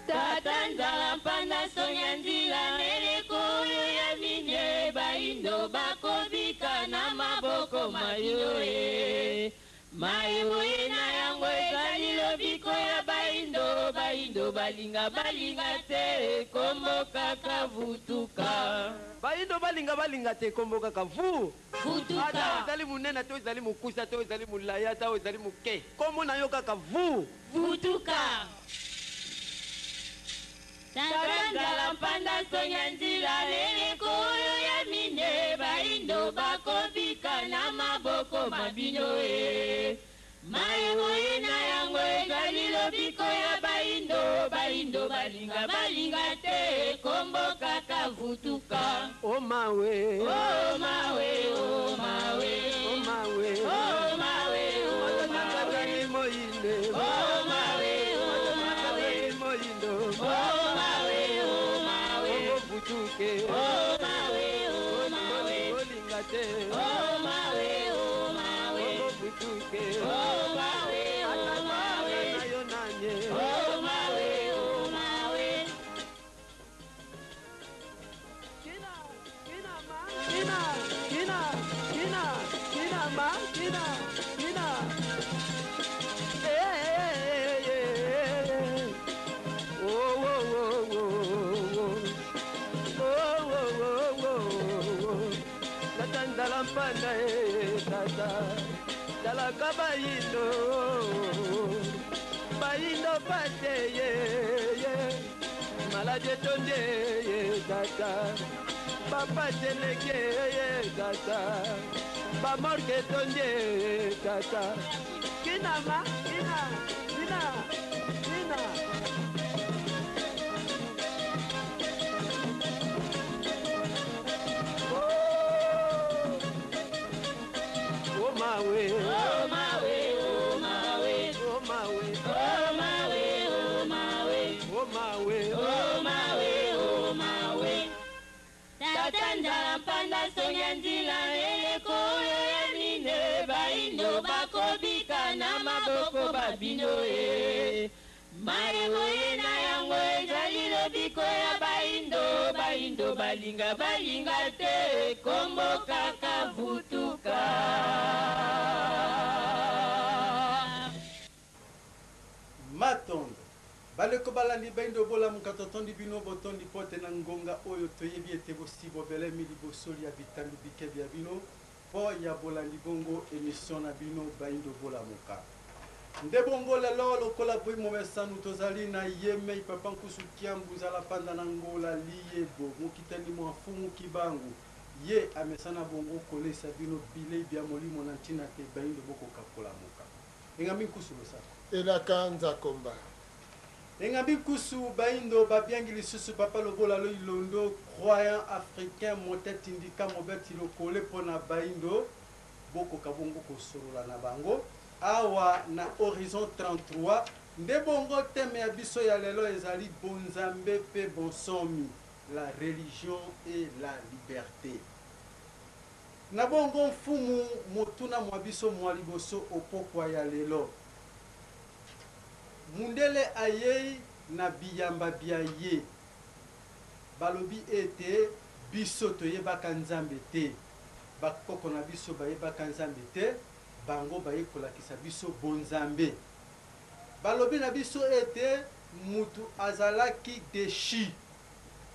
Tatanzala mpanda sonya nzila nelekolo ya mine baindo bakobika na maboko mabino ye mayoye na yango ezali lobiko ya baindo baindo balinga te kombo kaka vutuka baindo balinga te kombo kaka vutuka ata ezali munene to ezali mokusa to ezali molaya to ezali moke kombo na yo kaka vutuka Tatanzala mpanda sonya nzila nelekolo ya mine baindo bakobika na maboko mabino ye mayoye na yango ezali lobiko ya baindo baindo balinga te kombo kaka vutuka o mawe o mawe o mawe o mawe o mawe o mawe moinde o mawe o mawe moindo o butuke oh mawe olinga te oh mawe butuke oh mawe na yo nanye oh mawe kina Tatanzala mpanda tata talaka baindo pate malade tonde tata papa teleke tata bamorke tonde tata kina mawe oh mawe oh mawe oh mawe oh mawe oh mawe oh mawe oh mawe oh mawe Tatanzala mpanda sonya nzila nelekolo ya mine baindo bakobika na maboko babino ye mayoye na yango ezali lobiko ya baindo balinga te kombo kaka vutuka Matondo baleko balandi baindo bola mukatotondi bino botondi pote na ngonga oyo toyebi ete bosibo belemi libosoli ya bitambi bike bya bino po ya bolandi bongo émission na bino baindo bola muka nde bongo lelo lokola boyi momesanu tozali na yemei papa nkusu kiambu zala panda na ngola liyebo mokitani mwafumu kibangu ye amesana bongo kolesa bino bile bya molimo na ntina te baindo boko kakola muka engami nkusu losaka elakanza komba engambi kusu baindo babiangi lisusu papa lobola lo ilondo croyant africain motete indika mobeti lokole pona baindo boko kabongo kosolola na bango awa na horizon 33 nde bongo teme ya biso ya lelo ezali bonzambe pe bonsomi la religion et la liberté na bongo mfumu motuna mwa biso mwa liboso opokwa ya lelo mundele ayei na biyamba bya ye balobi ete biso toyebaka nzambe te bakoko na biso bayebaka nzambe te bango bayekolakisa biso bonzambe balobi na biso ete mutu azalaki deshi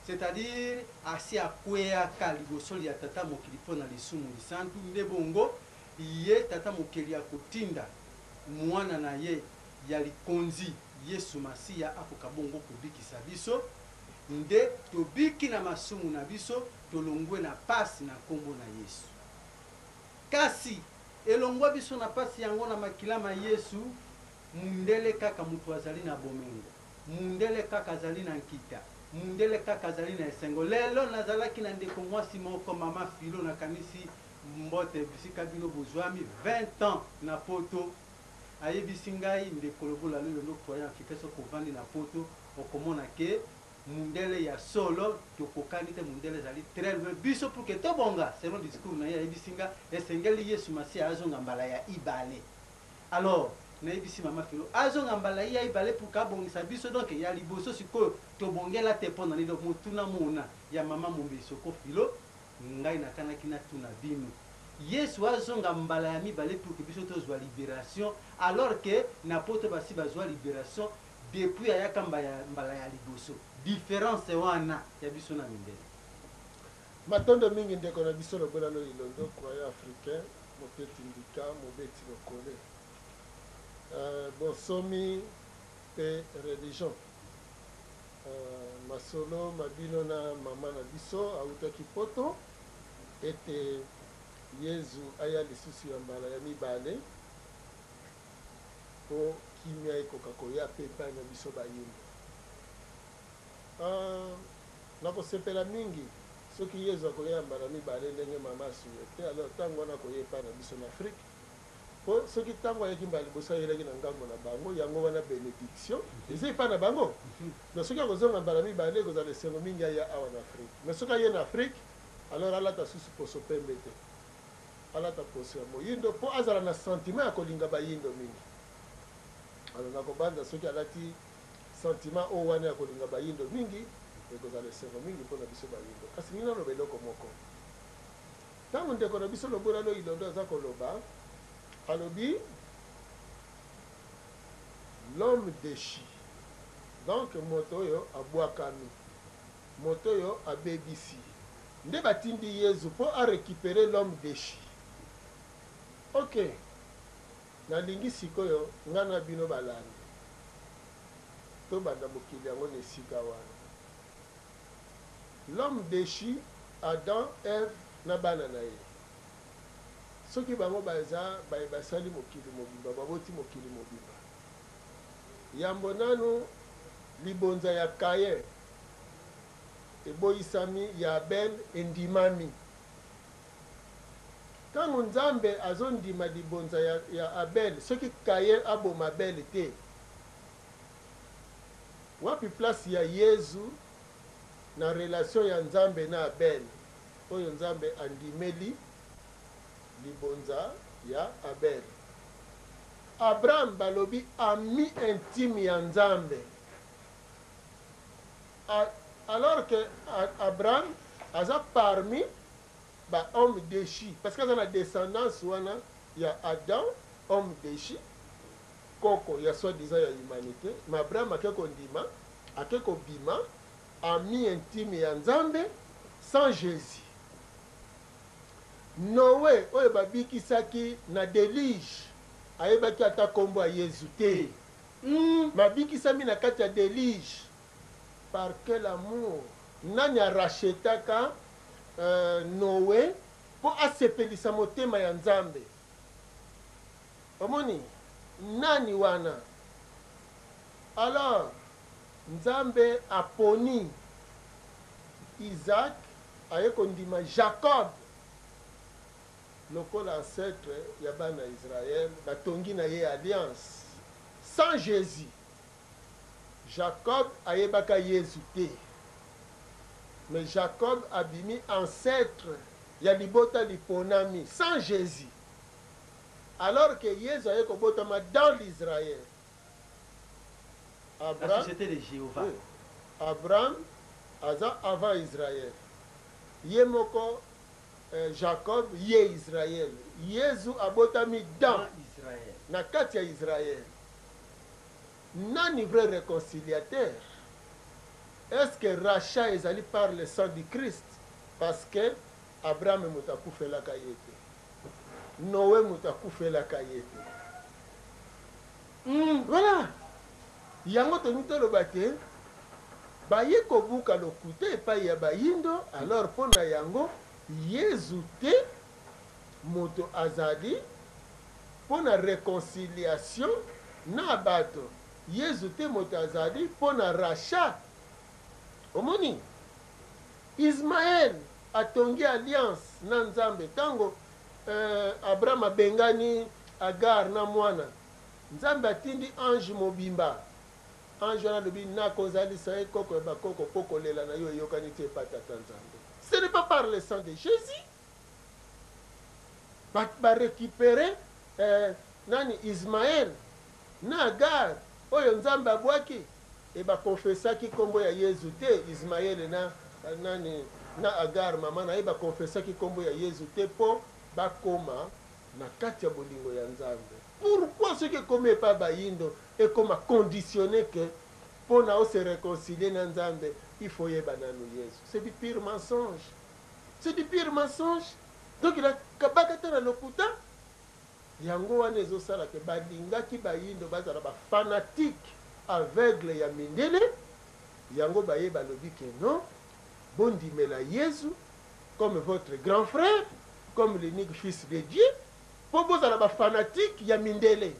c'est-à-dire asi akweyaka libosoli ya tata mokili mpo na lisumu lisantu nde bongo ye tata mokili ya kotinda mwana na ye ya likonzi Yesu Masiya akoka bongo kobikisa biso nde tobiki na masumu na biso tolongwe na pasi na kombo na Yesu kasi elongwa biso na pasi yango na makilama Yesu mundele kaka mutu azali na bomengo mundele kaka azali na nkita mundele kaka azali na esengo lelo nazalaki na ndeko mwasi moko mama filo na kanisi mbote bisika bino bozwami 20 ans na poto ayebisi ngai ndeko lobola lelo no croyant africain so kovandi na poto okomona ke mundele ya solo tokokani te mundele ezali très loin biso pour que tobonga selon discours na ye ayebisi nga esengeli yesu masiya azonga mbala ya ibale. Alors nayebisi mama Filo azonga mbala ya ibale pour kabongisa biso donc ya liboso sikoyo tobongela te mpo na nini donc motuna mona ya mama Mombesoko Filo ngai nakanaki natuna bino yesu azonga mbala ya mibale pour que biso tozwa libération alors que na poto basi bazwa libération depuis ayaka mbala ya liboso différence wana ya biso na mindele matondo mingi ndeko na biso lobola lo ilondo croyant africain mopeti ndika mobeti lokole bonsomi pe religion masolo mabino na mama na biso autaki poto ete yezu aya lisusu ya mbala ya mibale po kimia ekoka koya pe epai na biso bayimbo nakosepela mingi soki yezu akoya mbala mibale ndenge mama asuye te alors ntango wana akoya epai na biso na afrique po soki ntango ayaki mbala liboso ayelaki na ngambo na bango yango wana bénédiction eza epai na bango donc soki akozonga mbala mibale ekozala esengo mingi aya awa na afrique mais soki aye na afrique alors alata susu poso pembe te alata poso ya moyindo mpo azala na sentiment ya kolinga bayindo mingi alors nakobanda soki alati sentiment oyo wana ya kolinga bayindo mingi ekozala esengo mingi mpona biso bayindo kasi nini aloba eloko moko ntango ndeko na biso lobola lo ilondo aza koloba alobi l'homme déchi donc moto oyo abwakami moto oyo abebisi nde batindi yezu mpo arécupere l'homme déchi. Ok, nalingi sikoyo nga na bino balandi tobanda mokili yango na esika wana l'homme déchi Adam Ève na bana na ye soki bango baza basali mokili mobimba baboti mokili mobimba yambo nanu libonza ya Kaye eboyisami ya Abel endimami ntango nzambe azondima libonza ya Abel soki Kaye aboma Abel te wapi place ya Yezu na relation ya nzambe na Abel oyo nzambe andimeli libonza ya Abel. Abraham balobi ami intime ya nzambe alors que Abraham aza parmi ba homme déchi parce que aza na descendance wana ya Adam homme déchi koko ya soi-disant ya humanité mais Abraham ake kondima ake kobima ami intime ya nzambe sans Jésus. Noé oyo babikisaki na déluge ayebaki ata kombo ya Yezu te mabikisami na kati ya déluge par quel amour nani arachetaka Noé mpo asepelisa motema ya nzambe omoni nani wana alors nzambe aponi Isaac aye kondima Jacob lokola ancêtre ya bana Israël batongi na ye alliance sans Jésus. Jacob ayebaka Yezu te mais Jacob abimi ancêtre ya libota liponami sans Jésus alors que Yezu aye kobotama dans l'Israël. la société de Jéhovah. Oui. Abraham aza avant Israël ye moko Jacob ye Israël Yezu abotami dans Israël. na kati ya Israël. Nani vrai réconciliateur? Est-ce que rachat ezali par le sang du Christ? Parce que Abraham mutakufelaka yete, Noé mutakufelaka yete. Voilà. Yango tonito lobate baye kobuka lokute epai ya bayindo alors pona yango Yezu te moto azali pona réconciliation na bato Yezu te moto azali pona rachat. Omoni Ismaël atongi alliance na nzambe tango Abraham abengani Agar na mwana nzambe atindi ange mobimba ange wana alobi nakozalisa ye koko ya bakoko mpo kolela na yo eyokani te epa tata nzambe. Ce n'est pas par le sang de Jésus. Récupérer nani Ismaël na Agar oyo nzambe abwaki e bakonfesaki nkombo ya Yesu te. Ismaël na nani na Agar mama na ye bakonfesaki nkombo ya Yesu te mpo bakoma na kati ya bolingo ya nzambe. Pourquoi ce qui ekomi epa bayindo ekoma conditionné que mpo na se réconcilier na nzambe il faut yeba nanu Yesu? C'est du pire mensonge. C'est du pire mensonge. Donc il a kabakata na lokuta yango wana ezosala ke balingaki bayindo bazala ba fanatique aveugle ya mindele yango baye balobi ke non bondimela Yesu comme votre grand frère, comme l'unique fils de Dieu, pour bozala ba fanatique ya mindele.